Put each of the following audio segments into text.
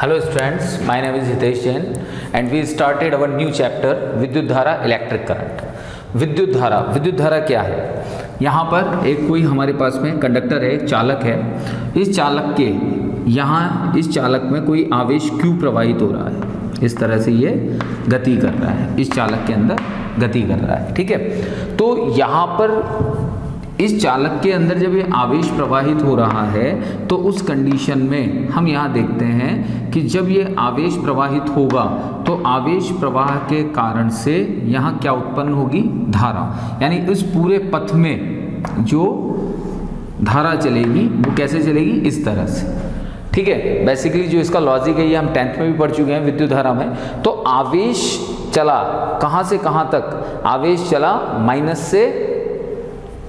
Hello students, my name is Hitesh Jain and we started our new chapter विद्युत धारा electric current. विद्युत धारा क्या है? यहाँ पर एक कोई हमारे पास में कंडक्टर है, एक चालक है। इस चालक के यहाँ इस चालक में कोई आवेश Q प्रवाहित हो रहा है। इस तरह से ये गति कर रहा है, इस चालक के अंदर गति कर रहा है, ठीक है। तो यहाँ पर इस चालक के अंदर जब ये आवेश प्रवाहित हो रहा है तो उस कंडीशन में हम यहाँ देखते हैं कि जब ये आवेश प्रवाहित होगा तो आवेश प्रवाह के कारण से यहाँ क्या उत्पन्न होगी? धारा। यानी इस पूरे पथ में जो धारा चलेगी वो कैसे चलेगी? इस तरह से, ठीक है। बेसिकली जो इसका लॉजिक है ये हम 10th में भी पढ़ चुके हैं विद्युत धारा में। तो आवेश चला कहाँ से कहाँ तक? आवेश चला माइनस से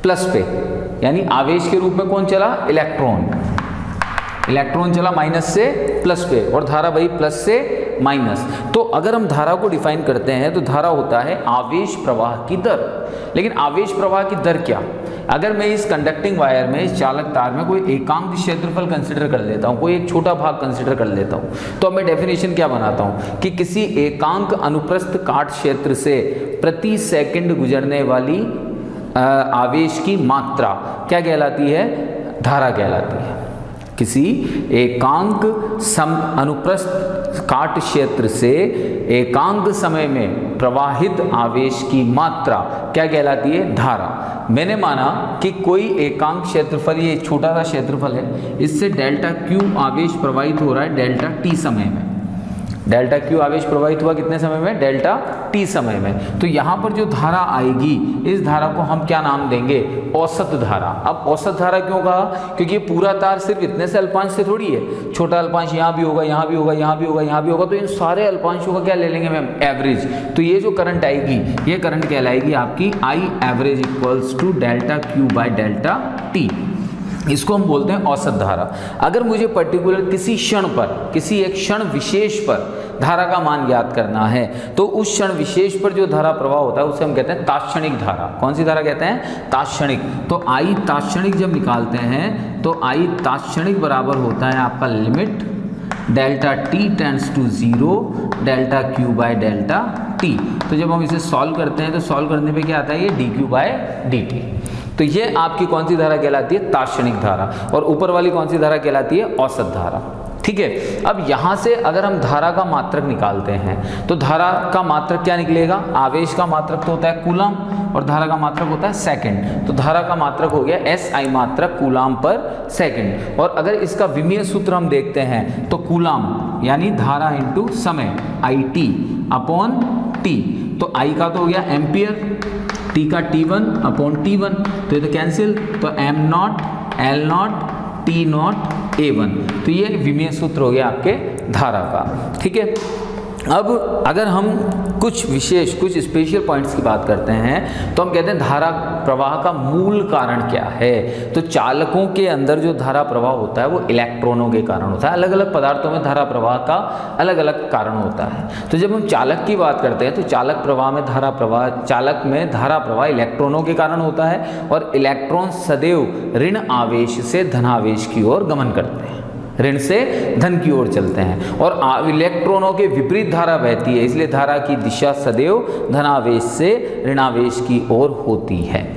प्लस पे, यानी आवेश के रूप में कौन चला? इलेक्ट्रॉन चला माइनस से प्लस पे, और धारा भाई प्लस से माइनस। तो अगर हम धारा को डिफाइन करते हैं तो धारा होता है आवेश प्रवाह की दर। लेकिन आवेश प्रवाह की दर क्या? अगर मैं इस कंडक्टिंग वायर में, इस चालक तार में कोई एकांक क्षेत्रफल कंसिडर कर लेता हूँ, कोई एक छोटा भाग कंसिडर कर लेता हूँ, तो मैं डेफिनेशन क्या बनाता हूँ कि किसी एकांक अनुप्रस्थ काट क्षेत्र से प्रति सेकंड गुजरने वाली आवेश की मात्रा क्या कहलाती है? धारा कहलाती है। किसी एकांक अनुप्रस्थ काट क्षेत्र से एकांक समय में प्रवाहित आवेश की मात्रा क्या कहलाती है? धारा। मैंने माना कि कोई एकांक क्षेत्रफल, ये छोटा सा क्षेत्रफल है, इससे डेल्टा क्यू आवेश प्रवाहित हो रहा है डेल्टा टी समय में। डेल्टा क्यू आवेश प्रवाहित हुआ कितने समय में? डेल्टा टी समय में। तो यहाँ पर जो धारा आएगी, इस धारा को हम क्या नाम देंगे? औसत धारा। अब औसत धारा क्यों कहा? क्योंकि ये पूरा तार सिर्फ इतने से अल्पांश से थोड़ी है। छोटा अल्पांश यहाँ भी होगा, यहाँ भी होगा, यहाँ भी होगा, यहाँ भी होगा, तो इन सारे अल्पांशों का क्या ले लेंगे मैम? एवरेज। तो ये जो करंट आएगी, ये करंट कहलाएगी आपकी I average equals to delta Q by delta T. इसको हम बोलते हैं औसत धारा। अगर मुझे पर्टिकुलर किसी क्षण पर, किसी एक क्षण विशेष पर धारा का मान ज्ञात करना है तो उस क्षण विशेष पर जो धारा प्रवाह होता है उसे हम कहते हैं तात्क्षणिक धारा। कौन सी धारा कहते हैं? तात्क्षणिक। तो आई तात्क्षणिक जब निकालते हैं तो आई तात्क्षणिक बराबर होता है आपका limit delta T tends to 0 delta Q by delta T. तो जब हम इसे सॉल्व करते हैं तो सॉल्व करने पे क्या आता है? ये d q by d t. तो ये आपकी कौन सी धारा कहलाती है? तात्क्षणिक धारा। और ऊपर वाली कौन सी धारा कहलाती है? औसत धारा, ठीक है। अब यहाँ से अगर हम धारा का मात्रक निकालते हैं तो धारा का मात्रक क्या निकलेगा? आवेश का मात्रक तो होता है कूलम और धारा का मात्रक होता है सेकंड। तो धारा का मात्रक हो गया एस आई मात्रक कूलम पर सेकंड। और अगर इसका विमीय सूत्र हम देखते हैं तो कूलम यानी धारा इंटू समय आई टी अपॉन टी। तो आई का तो हो गया एम्पियर, टी का T1 अपॉन T1, तो ये तो कैंसिल। तो M not L not T not A1। तो ये विमीय सूत्र हो गया आपके धारा का, ठीक है। अब अगर हम कुछ विशेष, कुछ स्पेशल पॉइंट्स की बात करते हैं तो हम कहते हैं धारा प्रवाह का मूल कारण क्या है? तो चालकों के अंदर जो धारा प्रवाह होता है वो इलेक्ट्रॉनों के कारण होता है। अलग अलग पदार्थों में धारा प्रवाह का अलग अलग कारण होता है। तो जब हम चालक की बात करते हैं तो चालक प्रवाह में धारा प्रवाह, चालक में धारा प्रवाह इलेक्ट्रॉनों के कारण होता है और इलेक्ट्रॉन सदैव ऋण आवेश से धनावेश की ओर गमन करते हैं, ऋण से धन की ओर चलते हैं और इलेक्ट्रॉनों के विपरीत धारा बहती है, इसलिए धारा की दिशा सदैव धनावेश से ऋणावेश की ओर होती है,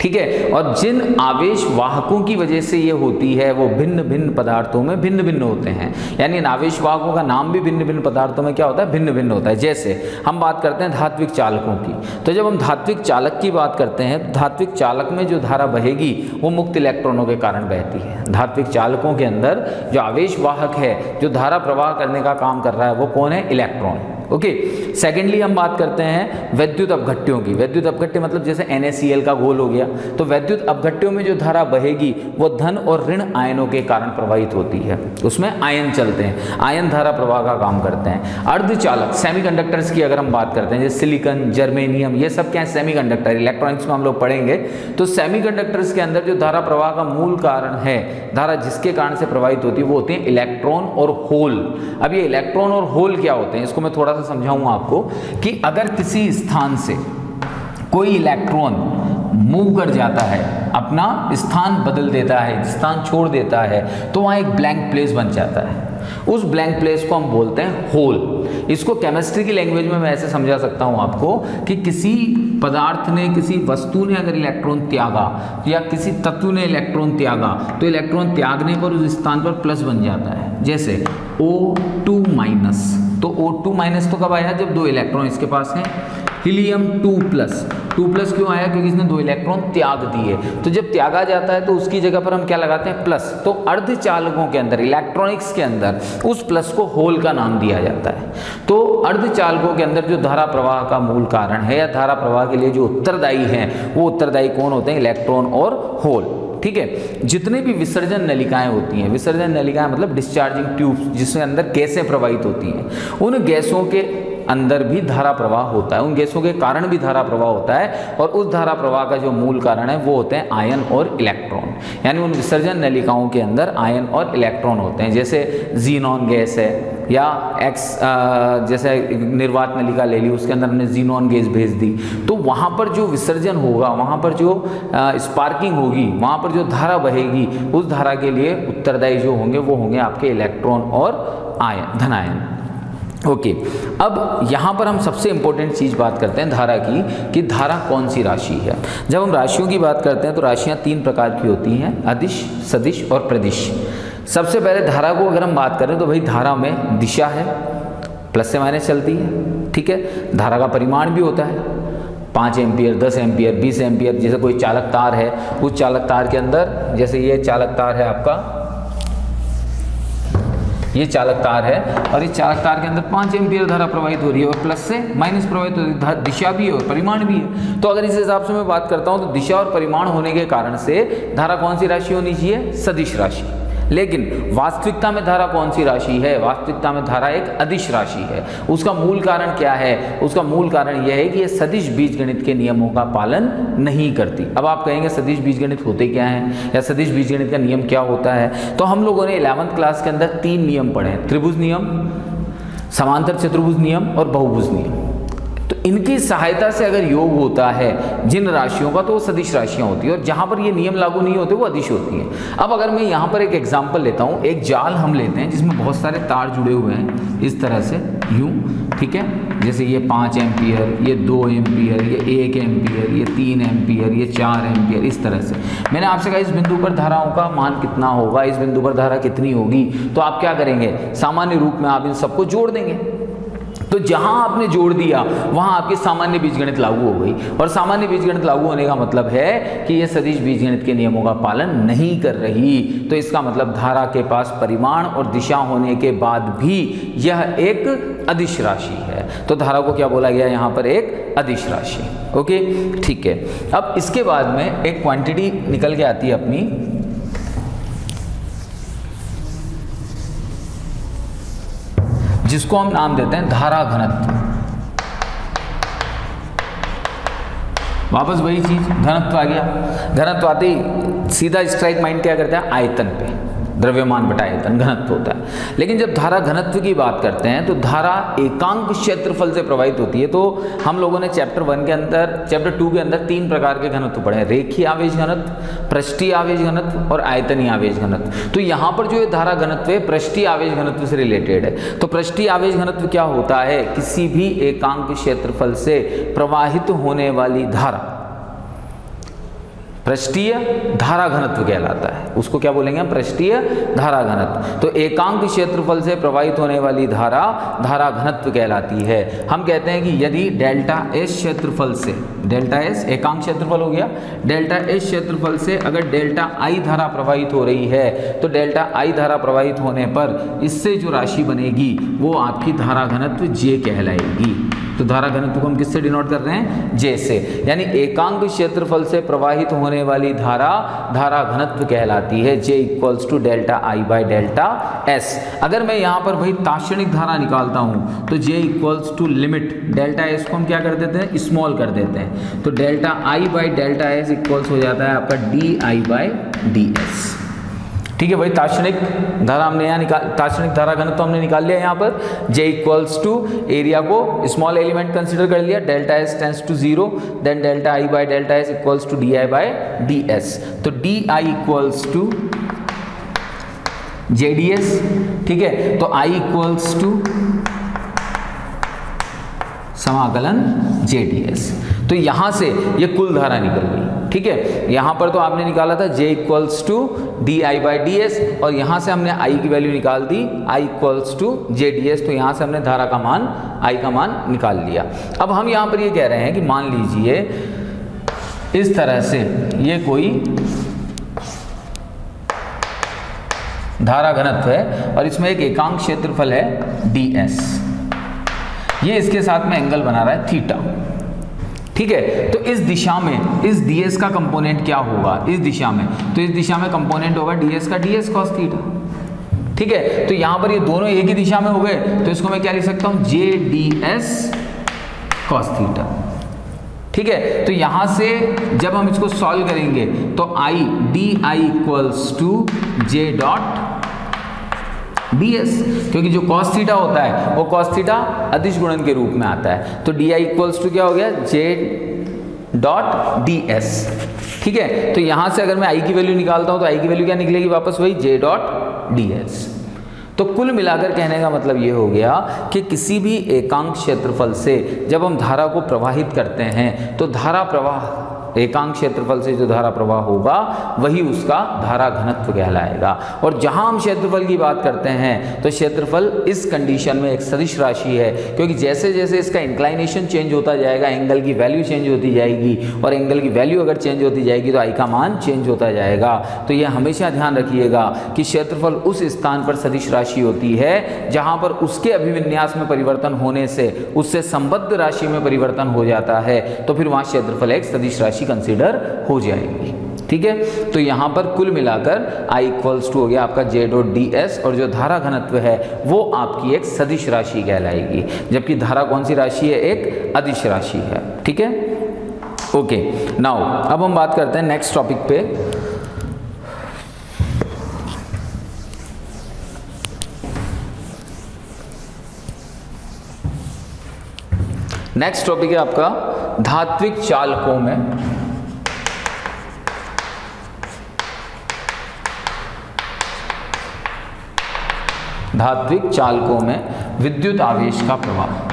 ठीक है। और जिन आवेश वाहकों की वजह से ये होती है वो भिन्न भिन्न पदार्थों में भिन्न भिन्न होते हैं। यानी इन आवेश वाहकों का नाम भी भिन्न भिन्न पदार्थों में क्या होता है? भिन्न भिन्न होता है। जैसे हम बात करते हैं धात्विक चालकों की, तो जब हम धात्विक चालक की बात करते हैं तो धात्विक चालक में जो धारा बहेगी वो मुक्त इलेक्ट्रॉनों के कारण बहती है। धात्विक चालकों के अंदर जो आवेश वाहक है, जो धारा प्रवाह करने का काम कर रहा है, वो कौन है? Electron, okay. सेकेंडली हम बात करते हैं विद्युत अपघट्यों की। विद्युत अपघट्य मतलब जैसे NaCl का घोल हो गया, तो विद्युत अपघट्यों में जो धारा बहेगी वो धन और ऋण आयनों के कारण प्रवाहित होती है, उसमें आयन चलते हैं, आयन धारा प्रवाह का काम करते हैं। अर्धचालक सेमीकंडक्टर्स की अगर हम बात करते हैं, जैसे सिलिकॉन, जर्मेनियम, ये सब क्या है, सेमीकंडक्टर। इलेक्ट्रॉनिक्स में हम लोग पढ़ेंगे, तो सेमीकंडक्टर्स के अंदर जो धारा प्रवाह का मूल कारण है, धारा जिसके कारण से प्रवाहित होती है, वो होते हैं इलेक्ट्रॉन और होल। अब ये इलेक्ट्रॉन और होल क्या होते हैं, इसको मैं थोड़ा सा समझाऊंगा आपको कि अगर किसी स्थान से कोई इलेक्ट्रॉन मूव कर जाता है, अपना स्थान बदल देता है, स्थान छोड़ देता है, तो वहाँ एक ब्लैंक प्लेस बन जाता है। उस ब्लैंक प्लेस को हम बोलते हैं होल। इसको केमिस्ट्री की लैंग्वेज में मैं ऐसे समझा सकता हूँ आपको कि किसी पदार्थ ने, किसी वस्तु ने अगर इलेक्ट्रॉन त्यागा या किसी तत्व ने इलेक्ट्रॉन त्यागा, तो इलेक्ट्रॉन त्यागने पर उस स्थान पर प्लस बन जाता है। जैसे O2-, तो O2- तो कब आया, जब 2 इलेक्ट्रॉन इसके पास हैं। हीलियम 2+ क्यों आया, क्योंकि इसने 2 इलेक्ट्रॉन त्याग दिए। तो जब त्यागा जाता है तो उसकी जगह पर हम क्या लगाते हैं, प्लस। तो अर्धचालकों के अंदर, इलेक्ट्रॉनिक्स के अंदर उस प्लस को होल का नाम दिया जाता है। तो अर्धचालकों के अंदर जो धारा प्रवाह का मूल कारण है या धारा प्रवाह के लिए जो उत्तरदायी हैं, वो उत्तरदायी कौन होते हैं, इलेक्ट्रॉन और होल। ठीक है। जितने भी विसर्जन नलिकाएं होती हैं, विसर्जन नलिकाएं मतलब डिस्चार्जिंग ट्यूब्स, जिसमें अंदर गैसें प्रवाहित होती हैं, उन गैसों के अंदर भी धारा प्रवाह होता है, उन गैसों के कारण भी धारा प्रवाह होता है। और उस धारा प्रवाह का जो मूल कारण है वो होते हैं आयन और इलेक्ट्रॉन। यानी उन विसर्जन नलिकाओं के अंदर आयन और इलेक्ट्रॉन होते हैं। जैसे जीनॉन गैस है या जैसे निर्वात नलिका ले ली, उसके अंदर हमने जीनॉन गैस भेज दी, तो वहाँ पर जो विसर्जन होगा, वहाँ पर जो स्पार्किंग होगी, वहाँ पर जो धारा बहेगी, उस धारा के लिए उत्तरदायी जो होंगे वो होंगे आपके इलेक्ट्रॉन और आयन, धनायन। ओके। अब यहाँ पर हम सबसे इम्पोर्टेंट चीज़ बात करते हैं धारा की, कि धारा कौन सी राशि है। जब हम राशियों की बात करते हैं तो राशियाँ 3 प्रकार की होती हैं, अदिश, सदिश और प्रदिश। सबसे पहले धारा को अगर हम बात करें तो भाई धारा में दिशा है, प्लस से माइनस चलती है। ठीक है। धारा का परिमाण भी होता है, 5 एम्पियर, 10 एम्पियर, 20 एम्पियर। जैसे कोई चालक तार है, उस चालक तार के अंदर, जैसे ये चालक तार है आपका, ये चालक तार है, और इस चालक तार के अंदर 5 एम्पियर धारा प्रवाहित हो रही है, और प्लस से माइनस प्रवाहित हो रही है। दिशा भी है और परिमाण भी है। तो अगर इस हिसाब से मैं बात करता हूँ तो दिशा और परिमाण होने के कारण से धारा कौन सी राशि होनी चाहिए, सदिश राशि। लेकिन वास्तविकता में धारा कौन सी राशि है, वास्तविकता में धारा एक अदिश राशि है। उसका मूल कारण क्या है, उसका मूल कारण यह है कि ये सदिश बीजगणित के नियमों का पालन नहीं करती। अब आप कहेंगे सदिश बीजगणित होते क्या हैं, या सदिश बीजगणित का नियम क्या होता है। तो हम लोगों ने 11वीं क्लास के अंदर 3 नियम पढ़े हैं, त्रिभुज नियम, समांतर चतुर्भुज नियम और बहुभुज नियम। तो इनकी सहायता से अगर योग होता है जिन राशियों का, तो वो सदिश राशियां होती हैं, और जहां पर ये नियम लागू नहीं होते वो अदिश होती हैं। अब अगर मैं यहाँ पर एक एग्जांपल लेता हूँ, एक जाल हम लेते हैं जिसमें बहुत सारे तार जुड़े हुए हैं, इस तरह से यूं। ठीक है। जैसे ये 5 एम्पियर, ये 2 एम्पियर, ये 1 एम्पियर, ये 3 एम्पियर, ये 4 एम्पियर, इस तरह से। मैंने आपसे कहा इस बिंदु पर धाराओं का मान कितना होगा, इस बिंदु पर धारा कितनी होगी, तो आप क्या करेंगे, सामान्य रूप में आप इन सबको जोड़ देंगे। तो जहां आपने जोड़ दिया वहां आपकी सामान्य बीजगणित लागू हो गई, और सामान्य बीजगणित लागू होने का मतलब है कि यह सदिश बीजगणित के नियमों का पालन नहीं कर रही। तो इसका मतलब धारा के पास परिमाण और दिशा होने के बाद भी यह एक अदिश राशि है। तो धारा को क्या बोला गया यहाँ पर, एक अदिश राशि। ओके, ठीक है। अब इसके बाद में एक क्वांटिटी निकल के आती है अपनी, जिसको हम नाम देते हैं धारा घनत्व। वापस वही चीज, घनत्व आ गया। घनत्व आते ही सीधा स्ट्राइक माइंड क्या करता है, आयतन पे, द्रव्यमान बटा आयतन, घनत्व होता है। लेकिन जब धारा घनत्व की बात करते हैं तो धारा एकांक क्षेत्रफल से प्रवाहित होती है। तो हम लोगों ने चैप्टर 1 के अंदर, चैप्टर 2 के अंदर 3 प्रकार के घनत्व पढ़े हैं, रेखीय आवेश घनत्व, पृष्ठीय आवेश घनत्व और आयतनीय आवेश घनत्व। तो यहाँ पर जो ये धारा घनत्व है पृष्ठीय आवेश घनत्व से रिलेटेड है। तो पृष्ठीय आवेश घनत्व क्या होता है, किसी भी एकांक क्षेत्रफल से प्रवाहित होने वाली धारा, पृष्ठीय धारा घनत्व कहलाता है। उसको क्या बोलेंगे हम? पृष्ठीय धारा घनत्व। तो एकांक क्षेत्रफल से प्रवाहित होने वाली धारा धारा घनत्व कहलाती है। हम कहते हैं कि यदि डेल्टा एस क्षेत्रफल से, डेल्टा एस एकांक क्षेत्रफल हो गया, डेल्टा एस क्षेत्रफल से अगर डेल्टा आई धारा प्रवाहित हो रही है तो डेल्टा आई धारा प्रवाहित होने पर इससे जो राशि बनेगी वो आपकी धारा घनत्व जे कहलाएगी। तो धारा घनत्व को हम किससे डिनोट कर रहे हैं? जे से। यानी एकांक क्षेत्रफल से प्रवाहित होने वाली धारा धारा घनत्व कहलाती है। J equals to delta I by delta S. अगर मैं यहाँ पर वही ताक्षणिक धारा निकालता हूँ तो J equals to limit delta S को हम क्या कर देते हैं? स्मॉल कर देते हैं। तो delta I by delta S equals हो जाता है आपका D I by D S. ठीक है भाई, ताक्षणिक धारा हमने यहाँ ताक्षणिक धारा घनत्व हमने निकाल लिया यहाँ पर। J इक्वल्स टू एरिया को स्मॉल एलिमेंट कंसिडर कर लिया, delta S tends to 0, then delta I by delta S equals to D I by D S. तो D I equals to J D S. ठीक है, तो आई equals to समाकलन जे D S. तो यहां से ये कुल धारा निकल गई। ठीक है, यहां पर तो आपने निकाला था J equals to D I by D s और यहां से हमने I की वैल्यू निकाल दी I equals to J D S. तो यहां से हमने धारा का मान I का मान निकाल लिया। अब हम यहां पर ये कह रहे हैं कि मान लीजिए इस तरह से ये कोई धारा घनत्व है और इसमें एक एकांक क्षेत्रफल है ds। ये इसके साथ में एंगल बना रहा है थीटा। ठीक है, तो इस दिशा में इस ds का कंपोनेंट क्या होगा? इस दिशा में, तो इस दिशा में कंपोनेंट होगा ds का ds cos थीटा। ठीक है, तो यहां पर ये दोनों एक ही दिशा में हो गए तो इसको मैं क्या लिख सकता हूं? j ds cos theta. ठीक है, तो यहां से जब हम इसको सॉल्व करेंगे तो i di equals to j dot ds, क्योंकि जो cos थीटा होता है वो cos थीटा अदिश गुणन के रूप में आता है। तो di इक्वल्स टू क्या हो गया? j dot ds। ठीक है, तो यहां से अगर मैं i की वैल्यू निकालता हूं तो i की वैल्यू क्या निकलेगी? वापस वही j डॉट ds। तो कुल मिलाकर कहने का मतलब ये हो गया कि किसी भी एकांक क्षेत्रफल से जब हम धारा को प्रवाहित करते हैं तो धारा प्रवाह एकांक क्षेत्रफल से जो धारा प्रवाह होगा वही उसका धारा घनत्व कहलाएगा। और जहां हम क्षेत्रफल की बात करते हैं तो क्षेत्रफल इस कंडीशन में एक सदिश राशि है, क्योंकि जैसे जैसे इसका इंक्लाइनेशन चेंज होता जाएगा एंगल की वैल्यू चेंज होती जाएगी, और एंगल की वैल्यू अगर चेंज होती जाएगी तो आई का मान चेंज होता जाएगा। तो यह हमेशा ध्यान रखिएगा कि क्षेत्रफल उस स्थान पर सदिश राशि होती है जहाँ पर उसके अभिविन्यास में परिवर्तन होने से उससे संबद्ध राशि में परिवर्तन हो जाता है, तो फिर वहाँ क्षेत्रफल एक सदिश राशि कंसीडर हो जाएगी। ठीक है, तो यहां पर कुल मिलाकर I इक्वल्स टू हो गया आपका J डॉट ds और जो धारा घनत्व है वो आपकी एक सदिश राशि कहलाएगी, जबकि धारा कौन सी राशि है? एक अदिश राशि है। ठीक है, ओके। नाउ अब हम बात करते हैं नेक्स्ट टॉपिक पे। नेक्स्ट टॉपिक है आपका धात्विक चालकों में धात्विक चालकों में विद्युत आवेश का प्रवाह।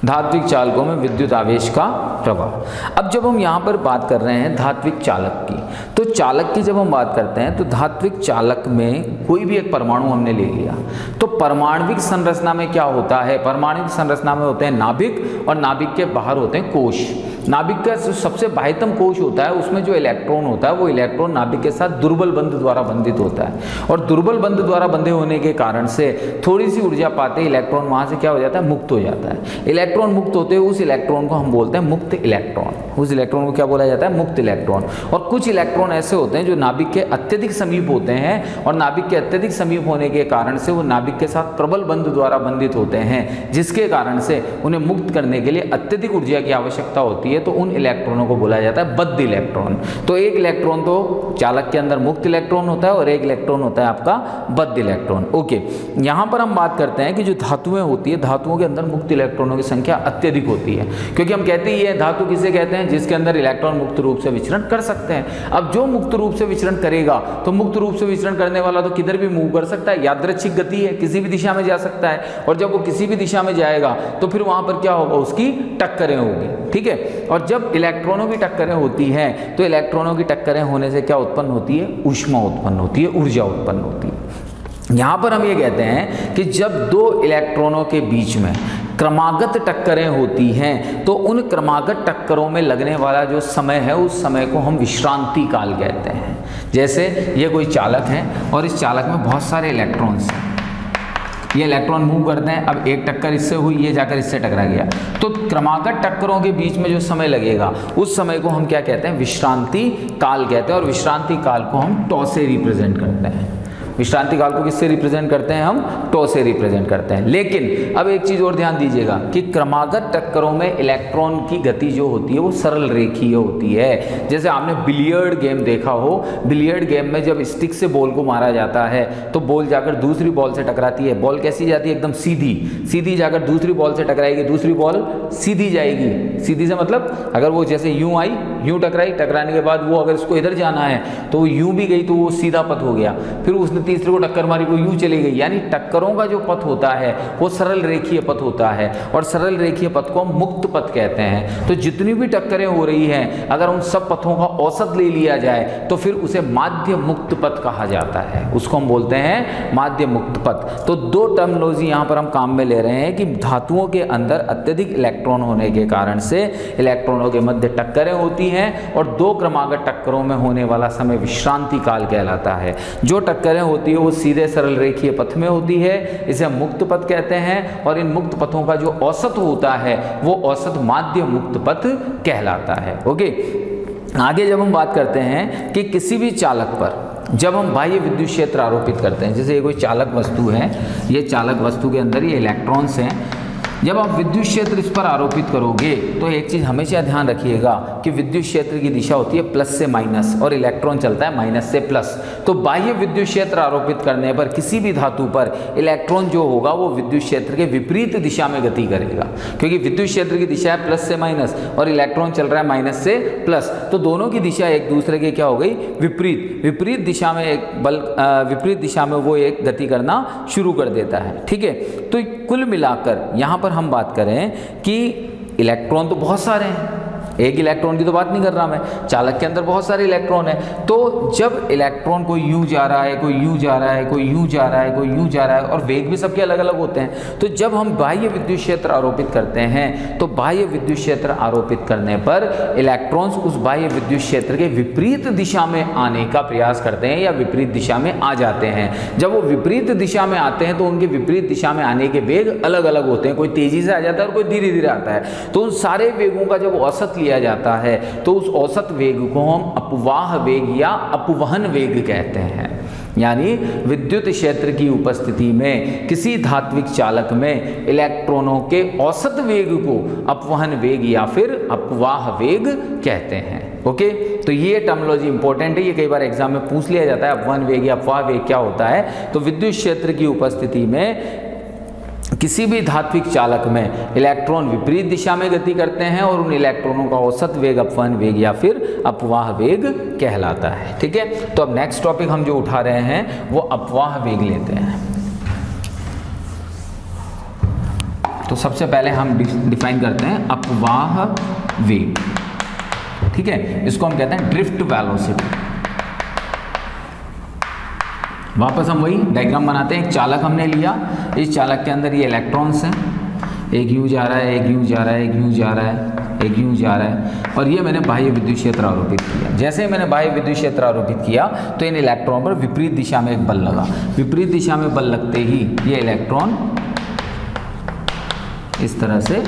धात्विक चालकों में विद्युत आवेश का प्रवाह। अब जब हम यहाँ पर बात कर रहे हैं धात्विक चालक की, तो चालक की जब हम बात करते हैं तो धात्विक चालक में कोई भी एक परमाणु हमने ले लिया तो परमाणविक संरचना में क्या होता है? परमाणविक संरचना में होते हैं नाभिक और नाभिक के बाहर होते हैं कोश। नाभिक का सबसे बाह्यतम कोश होता है, उसमें जो इलेक्ट्रॉन होता है वो इलेक्ट्रॉन नाभिक के साथ दुर्बल बंध द्वारा बंधित होता है, और दुर्बल बंध द्वारा बंधे होने के कारण से थोड़ी सी ऊर्जा पाते इलेक्ट्रॉन वहाँ से क्या हो जाता है? मुक्त हो जाता है। इलेक्ट्रॉन मुक्त होते हुए उस इलेक्ट्रॉन को हम बोलते हैं मुक्त इलेक्ट्रॉन। उस इलेक्ट्रॉन को क्या बोला जाता है? मुक्त इलेक्ट्रॉन। और कुछ इलेक्ट्रॉन ऐसे होते हैं जो नाभिक के अत्यधिक समीप होते हैं, और नाभिक के अत्यधिक समीप होने के कारण से वो नाभिक के साथ प्रबल बंध द्वारा बंधित होते हैं, जिसके कारण से उन्हें मुक्त करने के लिए अत्यधिक ऊर्जा की आवश्यकता होती है। है तो उन इलेक्ट्रॉनों को बोला जाता है बद्ध इलेक्ट्रॉन। तो एक इलेक्ट्रॉन तो चालक के अंदर मुक्त इलेक्ट्रॉन होता है और एक इलेक्ट्रॉन होता है आपका बद्ध इलेक्ट्रॉन। ओके, यहाँ पर हम बात करते हैं कि जो धातुएं होती है, धातुओं के अंदर मुक्त इलेक्ट्रॉनों की संख्या अत्यधिक होती है, क्योंकि हम कहते ही है धातु किसे कहते हैं, जिसके अंदर इलेक्ट्रॉन मुक्त रूप से विचरण कर सकते हैं। अब जो मुक्त रूप से विचरण करेगा तो मुक्त रूप से विचरण करने वाला तो किधर भी मूव कर सकता है, यादृच्छिक गति है, किसी भी दिशा में जा सकता है। और जब वो किसी भी दिशा में जाएगा तो फिर वहां पर क्या होगा, उसकी टक्करें होगी, ठीक है। और जब इलेक्ट्रॉनों की टक्करें होती हैं तो इलेक्ट्रॉनों की टक्करें होने से क्या उत्पन्न होती है, ऊष्मा उत्पन्न होती है, ऊर्जा उत्पन्न होती है। यहाँ पर हम ये कहते हैं कि जब दो इलेक्ट्रॉनों के बीच में क्रमागत टक्करें होती हैं तो उन क्रमागत टक्करों में लगने वाला जो समय है उस समय को हम विश्रांति काल कहते हैं। जैसे ये कोई चालक है और इस चालक में बहुत सारे इलेक्ट्रॉन्स हैं, ये इलेक्ट्रॉन मूव करते हैं। अब एक टक्कर इससे हुई, ये जाकर इससे टकरा गया, तो क्रमागत टक्करों के बीच में जो समय लगेगा उस समय को हम क्या कहते हैं, विश्रांति काल कहते हैं। और विश्रांति काल को हम टॉ से रिप्रेजेंट करते हैं। विश्रांति काल को किससे रिप्रेजेंट करते हैं, हम टॉ से रिप्रेजेंट करते हैं। लेकिन अब एक चीज़ और ध्यान दीजिएगा कि क्रमागत टक्करों में इलेक्ट्रॉन की गति जो होती है वो सरल रेखीय होती है। जैसे आपने बिलियर्ड गेम देखा हो, बिलियर्ड गेम में जब स्टिक से बॉल को मारा जाता है तो बॉल जाकर दूसरी बॉल से टकराती है। बॉल कैसी जाती है, एकदम सीधी, सीधी जाकर दूसरी बॉल से टकराएगी, दूसरी बॉल सीधी जाएगी। सीधी से मतलब अगर वो जैसे यूं आई, यूं टकराई, टकराने के बाद वो अगर इसको इधर जाना है तो वो यूं भी गई तो वो सीधा पथ हो गया, फिर उसने तीसरे को टक्कर मारी, वो यूं चली गई। यानी टक्करों का जो पथ होता है वो सरल रेखीय पथ होता है और सरल रेखीय पथ को हम मुक्त पथ कहते हैं। तो जितनी भी टक्करें हो रही हैं अगर उन सब पथों का औसत ले लिया जाए तो फिर उसे माध्य मुक्त पथ कहा जाता है, उसको हम बोलते हैं माध्य मुक्त पथ। तो दो टर्मिनोलॉजी यहाँ पर हम काम में ले रहे हैं कि धातुओं के अंदर अत्यधिक इलेक्ट्रॉन होने के कारण से इलेक्ट्रॉनों के मध्य टक्करें होती हैं और दो क्रमागत टक्करों में होने वाला समय विश्रांति काल कहलाता है। जो टक्करें होती है वो सीधे सरल रेखीय पथ में होती है, इसे हम मुक्त पथ कहते हैं। और इन मुक्त पथों का जो औसत होता है वो औसत माध्य मुक्त पथ कहलाता है। ओके, आगे जब हम बात करते हैं कि किसी भी चालक पर जब हम बाह्य विद्युत क्षेत्र आरोपित करते हैं, जैसे ये कोई चालक वस्तु है, ये चालक वस्तु के अंदर ये इलेक्ट्रॉन्स हैं, जब आप विद्युत क्षेत्र इस पर आरोपित करोगे तो एक चीज़ हमेशा ध्यान रखिएगा कि विद्युत क्षेत्र की दिशा होती है प्लस से माइनस और इलेक्ट्रॉन चलता है माइनस से प्लस। तो बाह्य विद्युत क्षेत्र आरोपित करने पर किसी भी धातु पर इलेक्ट्रॉन जो होगा वो विद्युत क्षेत्र के विपरीत दिशा में गति करेगा, क्योंकि विद्युत क्षेत्र की दिशा है प्लस से माइनस और इलेक्ट्रॉन चल रहा है माइनस से प्लस, तो दोनों की दिशा एक दूसरे के क्या हो गई, विपरीत। विपरीत दिशा में एक बल, विपरीत दिशा में वो एक गति करना शुरू कर देता है, ठीक है। तो कुल मिलाकर यहाँ पर हम बात करें कि इलेक्ट्रॉन तो बहुत सारे हैं, एक इलेक्ट्रॉन की तो बात नहीं कर रहा मैं, चालक के अंदर बहुत सारे इलेक्ट्रॉन है। तो जब इलेक्ट्रॉन कोई यूं जा रहा है, कोई यूं जा रहा है, कोई यूं जा रहा है, कोई यूं जा रहा है और वेग भी सबके अलग अलग होते हैं, तो जब हम बाह्य विद्युत क्षेत्र आरोपित करते हैं तो बाह्य विद्युत क्षेत्र आरोपित करने पर इलेक्ट्रॉन्स उस बाह्य विद्युत क्षेत्र के विपरीत दिशा में आने का प्रयास करते हैं या विपरीत दिशा में आ जाते हैं। जब वो विपरीत दिशा में आते हैं तो उनके विपरीत दिशा में आने के वेग अलग अलग होते हैं, कोई तेजी से आ जाता है और कोई धीरे धीरे आता है। तो उन सारे वेगों का जब औसत लिया जाता है तो उस औसत वेग को हम अपवाह वेग या अपवहन वेग कहते हैं। यानी विद्युत क्षेत्र की उपस्थिति में किसी धात्विक चालक में इलेक्ट्रॉनों के औसत वेग को अपवहन वेग या फिर अपवाह वेग कहते हैं। ओके, तो ये टर्मिनोलॉजी इंपॉर्टेंट है, ये कई बार एग्जाम में पूछ लिया जाता है, अपवहन वेग या अपवाह वेग क्या होता है। तो विद्युत क्षेत्र की उपस्थिति में किसी भी धात्विक चालक में इलेक्ट्रॉन विपरीत दिशा में गति करते हैं और उन इलेक्ट्रॉनों का औसत वेग अपवहन वेग या फिर अपवाह वेग कहलाता है, ठीक है। तो अब नेक्स्ट टॉपिक हम जो उठा रहे हैं वो अपवाह वेग लेते हैं। तो सबसे पहले हम डिफाइन करते हैं अपवाह वेग, ठीक है। इसको हम कहते हैं ड्रिफ्ट वेलोसिटी। वापस हम वही डायग्राम बनाते हैं। एक चालक हमने लिया, इस चालक के अंदर ये इलेक्ट्रॉन्स हैं, एक यूं जा रहा है, एक यूं जा रहा है, एक यूं जा रहा है, एक यूं जा रहा है, और ये मैंने बाह्य विद्युत क्षेत्र आरोपित किया। जैसे ही मैंने बाह्य विद्युत क्षेत्र आरोपित किया तो इन इलेक्ट्रॉन पर विपरीत दिशा में एक बल लगा। विपरीत दिशा में बल लगते ही ये इलेक्ट्रॉन इस तरह से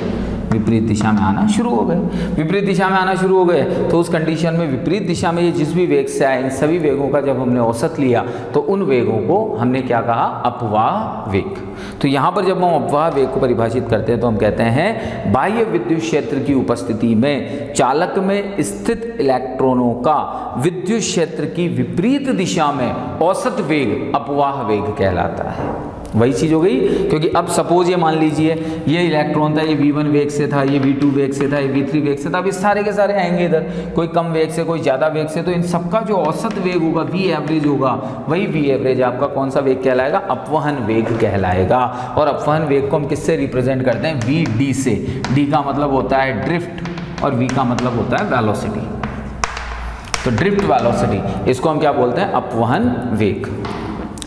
विपरीत दिशा में आना शुरू हो गए। विपरीत दिशा में आना शुरू हो गए तो उस कंडीशन में विपरीत दिशा में ये जिस भी वेग से आए, इन सभी वेगों का जब हमने औसत लिया तो उन वेगों को हमने क्या कहा, अपवाह वेग। तो यहाँ पर जब हम अपवाह वेग को परिभाषित करते हैं तो हम कहते हैं बाह्य विद्युत क्षेत्र की उपस्थिति में चालक में स्थित इलेक्ट्रॉनों का विद्युत क्षेत्र की विपरीत दिशा में औसत वेग अपवाह वेग कहलाता है। वही चीज़ हो गई, क्योंकि अब सपोज ये मान लीजिए ये इलेक्ट्रॉन था, ये v1 वेग से था, ये v2 वेग से था, ये v3 वेग से था। अब इस सारे के सारे आएंगे इधर, कोई कम वेग से कोई ज़्यादा वेग से, तो इन सबका जो औसत वेग होगा v एवरेज होगा, वही v एवरेज आपका कौन सा वेग कहलाएगा? अपवहन वेग कहलाएगा। और अपवहन वेग को हम किससे रिप्रेजेंट करते हैं? vd से। d का मतलब होता है ड्रिफ्ट और v का मतलब होता है वेलोसिटी। तो ड्रिफ्ट वेलोसिटी, इसको हम क्या बोलते हैं? अपवहन वेग।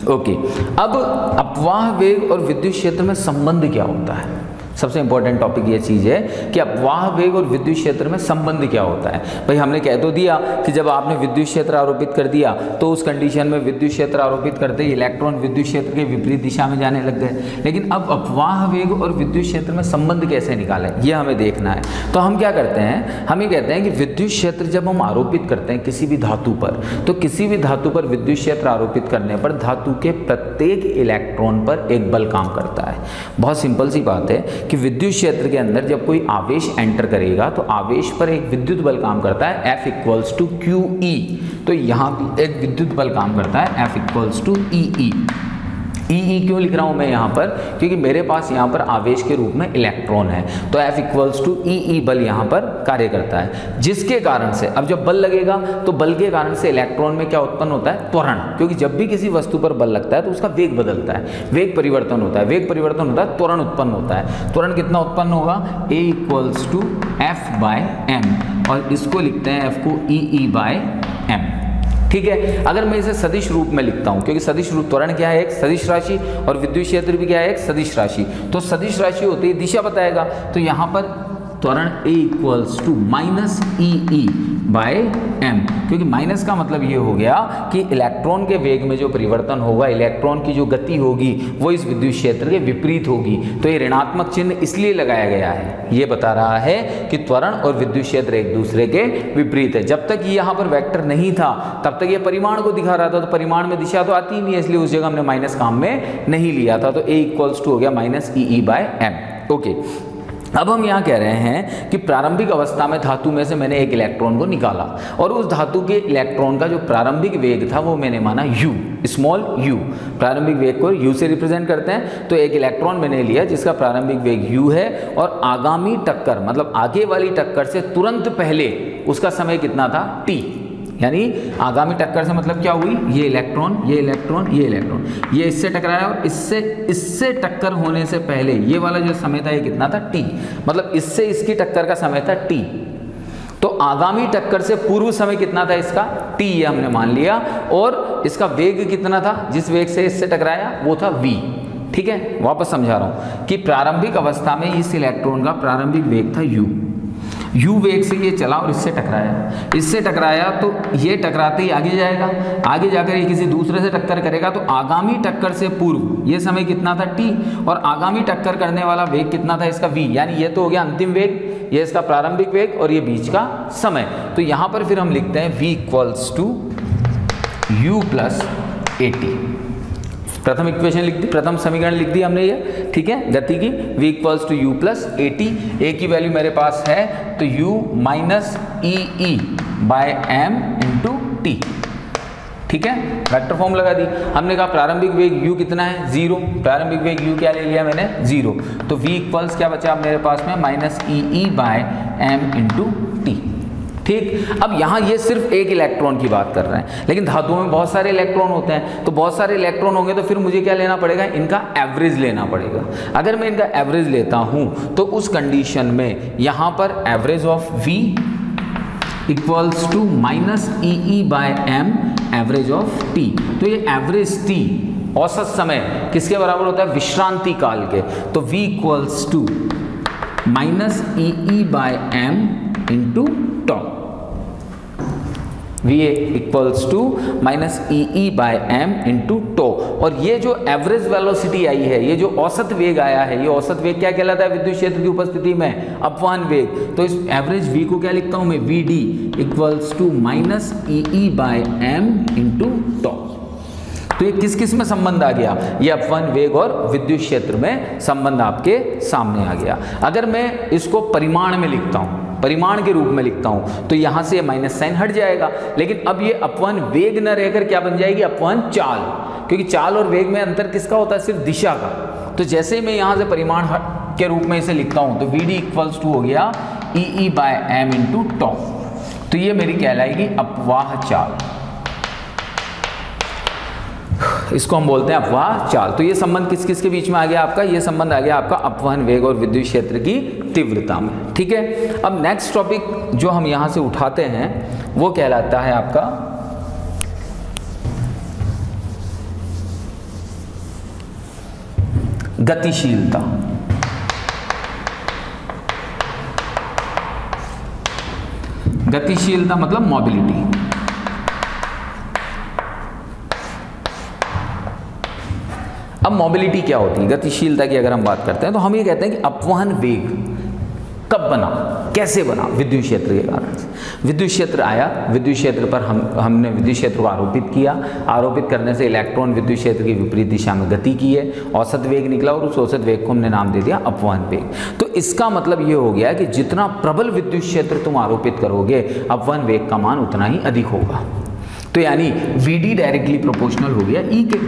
ओके, अब अपवाह वेग और विद्युत क्षेत्र में संबंध क्या होता है? सबसे इंपॉर्टेंट टॉपिक ये चीज़ है कि अपवाह वेग और विद्युत क्षेत्र में संबंध क्या होता है। भाई हमने कह तो दिया कि जब आपने विद्युत क्षेत्र आरोपित कर दिया तो उस कंडीशन में विद्युत क्षेत्र आरोपित करते ही इलेक्ट्रॉन विद्युत क्षेत्र के विपरीत दिशा में जाने लग गए। लेकिन अब अपवाह वेग और विद्युत क्षेत्र में संबंध कैसे निकालें, ये हमें देखना है। तो हम क्या करते हैं? हम ये कहते हैं कि विद्युत क्षेत्र जब हम आरोपित करते हैं किसी भी धातु पर, तो किसी भी धातु पर विद्युत क्षेत्र आरोपित करने पर धातु के प्रत्येक इलेक्ट्रॉन पर एक बल काम करता है। बहुत सिंपल सी बात है कि विद्युत क्षेत्र के अंदर जब कोई आवेश एंटर करेगा तो आवेश पर एक विद्युत बल काम करता है F इक्वल्स टू QE। तो यहाँ भी एक विद्युत बल काम करता है F equals to EE। EE क्यों लिख रहा हूँ मैं यहाँ पर? क्योंकि मेरे पास यहाँ पर आवेश के रूप में इलेक्ट्रॉन है, तो F इक्वल्स टू EE बल यहाँ पर कार्य करता है, जिसके कारण से अब जब बल लगेगा तो बल के कारण से इलेक्ट्रॉन में क्या उत्पन्न होता है? त्वरण। क्योंकि जब भी किसी वस्तु पर बल लगता है तो उसका वेग बदलता है, वेग परिवर्तन होता है, वेग परिवर्तन होता है, त्वरण उत्पन्न होता है। त्वरण कितना उत्पन्न होगा? A इक्वल्स टू F/m, और इसको लिखते हैं F को EE/m। ठीक है, अगर मैं इसे सदिश रूप में लिखता हूं, क्योंकि सदिश रूप त्वरण क्या है? एक सदिश राशि, और विद्युत क्षेत्र भी क्या है? एक सदिश राशि। तो सदिश राशि होती है दिशा बताएगा, तो यहां पर त्वरण A equals to minus EE/m, क्योंकि माइनस का मतलब ये हो गया कि इलेक्ट्रॉन के वेग में जो परिवर्तन होगा, इलेक्ट्रॉन की जो गति होगी वो इस विद्युत क्षेत्र के विपरीत होगी। तो ये ऋणात्मक चिन्ह इसलिए लगाया गया है, ये बता रहा है कि त्वरण और विद्युत क्षेत्र एक दूसरे के विपरीत है। जब तक ये यहाँ पर वेक्टर नहीं था तब तक ये परिमाण को दिखा रहा था, तो परिमाण में दिशा तो आती ही नहीं है, इसलिए उस जगह हमने माइनस काम में नहीं लिया था। तो A इक्वल्स टू हो गया माइनस EE/m। ओके, अब हम यहाँ कह रहे हैं कि प्रारंभिक अवस्था में धातु में से मैंने एक इलेक्ट्रॉन को निकाला, और उस धातु के इलेक्ट्रॉन का जो प्रारंभिक वेग था वो मैंने माना u, स्मॉल u। प्रारंभिक वेग को u से रिप्रेजेंट करते हैं। तो एक इलेक्ट्रॉन मैंने लिया जिसका प्रारंभिक वेग u है, और आगामी टक्कर मतलब आगे वाली टक्कर से तुरंत पहले उसका समय कितना था? t। यानी आगामी टक्कर से मतलब क्या हुई? ये इलेक्ट्रॉन, ये इलेक्ट्रॉन, ये इलेक्ट्रॉन, ये इससे टकराया, और इससे टक्कर होने से पहले ये वाला जो समय था ये कितना था? t। मतलब इससे इसकी टक्कर का समय था t। तो आगामी टक्कर से पूर्व समय कितना था इसका? t, ये हमने मान लिया। और इसका वेग कितना था? जिस वेग से इससे टकराया वो था v। ठीक है, वापस समझा रहा हूं कि प्रारंभिक अवस्था में इस इलेक्ट्रॉन का प्रारंभिक वेग था u वेग से ये चला और इससे टकराया, तो ये टकराते ही आगे जाएगा, आगे जाकर ये किसी दूसरे से टक्कर करेगा, तो आगामी टक्कर से पूर्व ये समय कितना था? t, और आगामी टक्कर करने वाला वेग कितना था इसका? v। यानी ये तो हो गया अंतिम वेग, ये इसका प्रारंभिक वेग, और ये बीच का समय। तो यहाँ पर फिर हम लिखते हैं v equals to u plus AT। प्रथम इक्वेशन लिख दी, प्रथम समीकरण लिख दी हमने ये। ठीक है, गति की v equals to u plus AT। A की वैल्यू मेरे पास है तो u minus EE/m into t। ठीक है, वेक्टर फॉर्म लगा दी। हमने कहा प्रारंभिक वेग u कितना है? 0। प्रारंभिक वेग u क्या ले लिया मैंने? 0। तो v इक्वल्स क्या बचा मेरे पास में? Minus EE/m into t। ठीक, अब यहाँ ये सिर्फ एक इलेक्ट्रॉन की बात कर रहे हैं, लेकिन धातुओं में बहुत सारे इलेक्ट्रॉन होते हैं, तो बहुत सारे इलेक्ट्रॉन होंगे तो फिर मुझे क्या लेना पड़ेगा? इनका एवरेज लेना पड़ेगा। अगर मैं इनका एवरेज लेता हूँ तो उस कंडीशन में यहाँ पर average of v equals to minus EE/m average of t। तो ये एवरेज t औसत समय किसके बराबर होता है? विश्रांति काल के। तो v equals to minus EE/m into tau. V equals to minus EE/m into tau. और ये जो एवरेज वेलोसिटी आई है, ये जो औसत वेग आया है, ये औसत वेग क्या कहलाता है विद्युत क्षेत्र की उपस्थिति में? अपवहन वेग। तो इस एवरेज V को क्या लिखता हूं मैं? VD equals to minus EE/m into tau. तो ये किस किस में संबंध आ गया, ये अपवहन वेग और विद्युत क्षेत्र में संबंध आपके सामने आ गया। अगर मैं इसको परिमाण में लिखता हूँ, परिमाण के रूप में लिखता हूँ, तो यहाँ से माइनस साइन हट जाएगा। लेकिन अब ये अपवहन वेग न रहकर क्या बन जाएगी, अपवहन चाल, क्योंकि चाल और वेग में अंतर किसका होता है, सिर्फ दिशा का। तो जैसे मैं यहाँ से परिमाण के रूप में इसे लिखता हूँ, तो वी डी इक्वल्स टू हो गया ई बाय एम इंटू टॉ। तो ये मेरी कहलाएगी अपवाह चाल, इसको हम बोलते हैं अपवाह चाल। तो ये संबंध किस किस के बीच में आ गया आपका, ये संबंध आ गया आपका अपवहन वेग और विद्युत क्षेत्र की तीव्रता में। ठीक है, अब नेक्स्ट टॉपिक जो हम यहां से उठाते हैं वो कहलाता है आपका गतिशीलता। गतिशीलता मतलब मोबिलिटी। अब मोबिलिटी क्या होती है, गतिशीलता की अगर हम बात करते हैं तो हम ये कहते हैं कि अपवहन वेग कब बना, कैसे बना, विद्युत क्षेत्र के कारण से। विद्युत क्षेत्र आया, विद्युत क्षेत्र पर हमने विद्युत क्षेत्र को आरोपित किया, आरोपित करने से इलेक्ट्रॉन विद्युत क्षेत्र की विपरीत दिशा में गति की है, औसत वेग निकला और उस औसत वेग को हमने नाम दे दिया अपवहन वेग। तो इसका मतलब ये हो गया कि जितना प्रबल विद्युत क्षेत्र तुम आरोपित करोगे, अपवहन वेग का मान उतना ही अधिक होगा। तो यानी Vd डायरेक्टली प्रोपोर्शनल हो गया E के।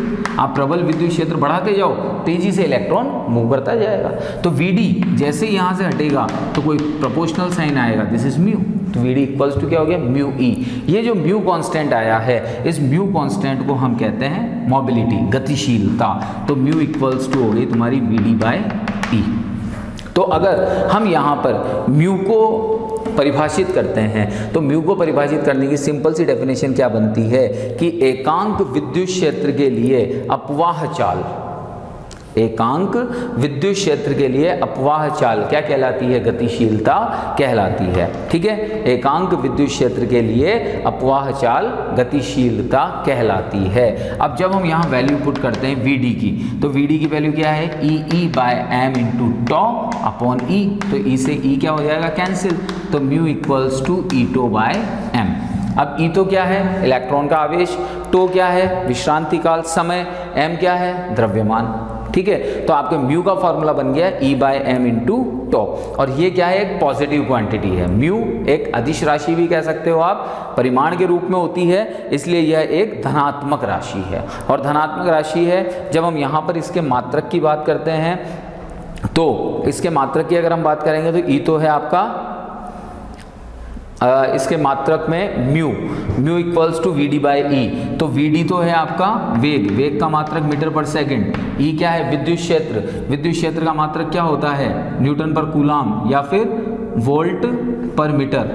आप प्रबल विद्युत क्षेत्र बढ़ाते जाओ, तेजी से इलेक्ट्रॉन मूव करता जाएगा। तो Vd जैसे यहाँ से हटेगा तो कोई प्रोपोर्शनल साइन आएगा, दिस इज म्यू। तो Vd इक्वल्स टू क्या हो गया, म्यू E। ये जो म्यू कांस्टेंट आया है, इस म्यू कांस्टेंट को हम कहते हैं मोबिलिटी, गतिशीलता। तो म्यू इक्वल्स टू हो गई तुम्हारी Vd बाय E। तो अगर हम यहाँ पर म्यू को परिभाषित करते हैं तो म्यू को परिभाषित करने की सिंपल सी डेफिनेशन क्या बनती है कि एकांक विद्युत क्षेत्र के लिए अपवाह चाल, एकांक विद्युत क्षेत्र के लिए अपवाह चाल क्या कहलाती है, गतिशीलता कहलाती है। ठीक है, एकांक विद्युत क्षेत्र के लिए अपवाह चाल गतिशीलता कहलाती है। अब जब हम यहाँ वैल्यू पुट करते हैं Vd की, तो Vd की वैल्यू क्या है, e by m into tau upon e. तो ई से ई क्या हो जाएगा, कैंसिल। तो mu equals to e tau by m. अब ई तो क्या है, इलेक्ट्रॉन का आवेश, टो क्या है, विश्रांति काल समय, एम क्या है, द्रव्यमान। ठीक है, तो आपके म्यू का फॉर्मूला बन गया ई बाय एम इंटू टॉ। और ये क्या है, एक पॉजिटिव क्वांटिटी है। म्यू एक अदिश राशि भी कह सकते हो आप, परिमाण के रूप में होती है, इसलिए यह एक धनात्मक राशि है। और धनात्मक राशि है, जब हम यहाँ पर इसके मात्रक की बात करते हैं तो इसके मात्रक की अगर हम बात करेंगे तो ई तो है आपका, इसके मात्रक में mu equals to Vd by e. तो Vd तो है आपका वेग, वेग का मात्रक मीटर पर सेकंड। ई क्या है, विद्युत क्षेत्र, विद्युत क्षेत्र का मात्रक क्या होता है, न्यूटन पर कूलाम या फिर वोल्ट पर मीटर,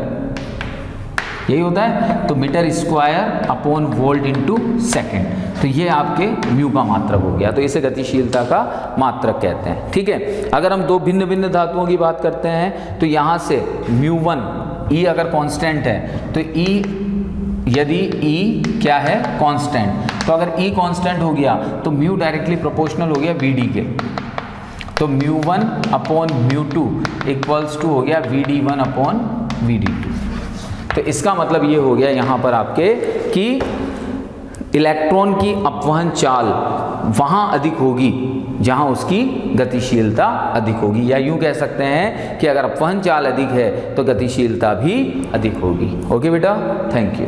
यही होता है। तो metre square upon volt into second. तो ये आपके म्यू का मात्रक हो गया, तो इसे गतिशीलता का मात्रक कहते हैं। ठीक है, अगर हम दो भिन्न भिन्न धातुओं की बात करते हैं तो यहाँ से म्यू1 ई अगर कांस्टेंट है तो ई, यदि ई क्या है, कांस्टेंट, तो अगर ई कांस्टेंट हो गया तो म्यू डायरेक्टली प्रोपोर्शनल हो गया Vd के। तो म्यू1 अपॉन म्यू2 इक्वल्स टू हो गया Vd1 अपॉन Vd2। तो इसका मतलब ये हो गया यहाँ पर आपके कि इलेक्ट्रॉन की अपवहन चाल वहाँ अधिक होगी जहाँ उसकी गतिशीलता अधिक होगी, या यूँ कह सकते हैं कि अगर अपवहन चाल अधिक है तो गतिशीलता भी अधिक होगी। ओके बेटा, थैंक यू।